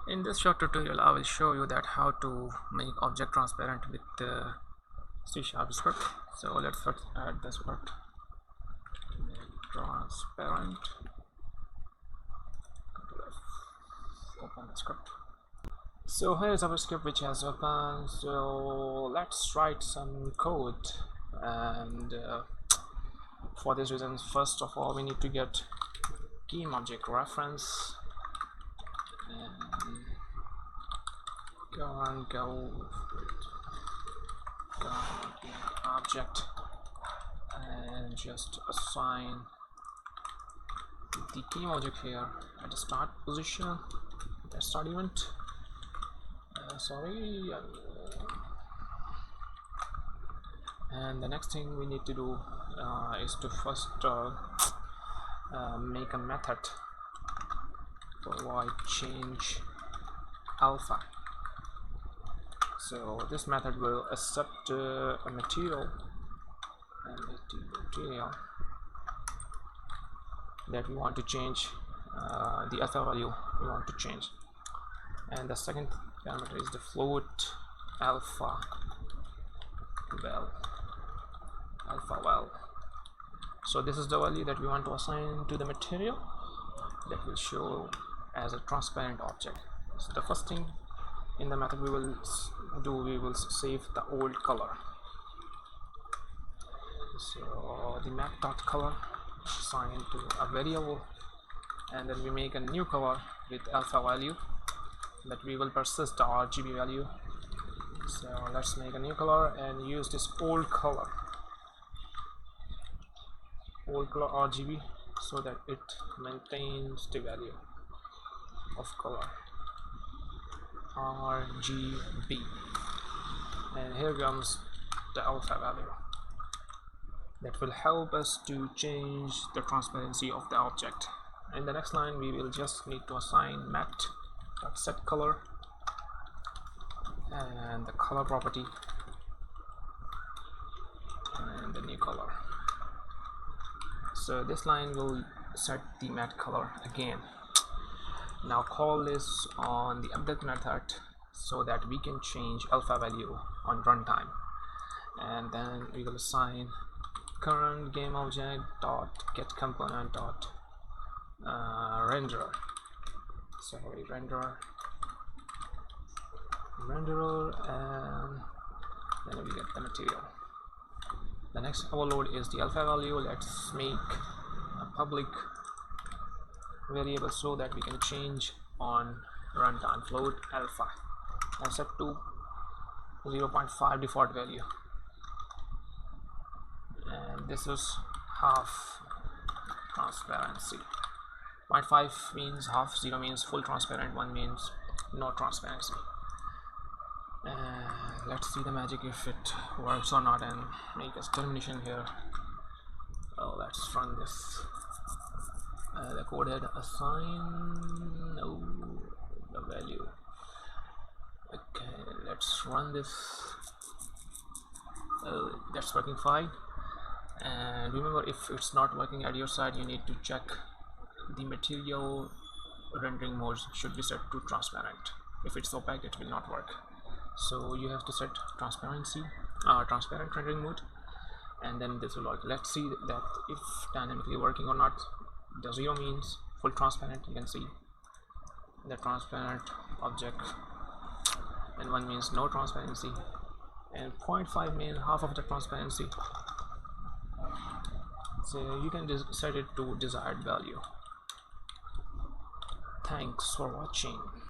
In this short tutorial, I will show you that how to make object transparent with C# script. So let's first add the script. Make transparent. Open the script. So here is our script which has open. So let's write some code, and for this reason, first of all, we need to get game object reference and go object and just assign the game object here at the start position, at start event. And the next thing we need to do is to first make a method for void change alpha. So this method will accept a material that we want to change, the alpha value we want to change, and the second parameter is the float alpha val. So this is the value that we want to assign to the material that will show as a transparent object. So the first thing in the method we will save the old color. So the map.color assigned to a variable, and then we make a new color with alpha value that we will persist the RGB value. So let's make a new color and use this old color RGB so that it maintains the value of color RGB, and here comes the alpha value that will help us to change the transparency of the object. In the next line we will just need to assign mat.set color and the color property and the new color. So this line will set the matte color again. Now call this on the update method so that we can change alpha value on runtime, and then we will assign current game object dot get component dot renderer and then we get the material. The next overload is the alpha value. Let's make a public variable so that we can change on runtime. Float alpha and set to 0.5 default value, and this is half transparency. 0.5 means half, 0 means full transparent, 1 means no transparency. Let's see the magic if it works or not and make a termination here. Let's run this. The code had assign the value. Okay, let's run this. That's working fine. And remember, if it's not working at your side, you need to check the material rendering mode should be set to transparent. If it's opaque, it will not work. So you have to set transparent rendering mode, and then this will work. Let's see that if dynamically working or not. The 0 means full transparent, you can see the transparent object, and 1 means no transparency, and 0.5 means half of the transparency. So you can set it to desired value. Thanks for watching.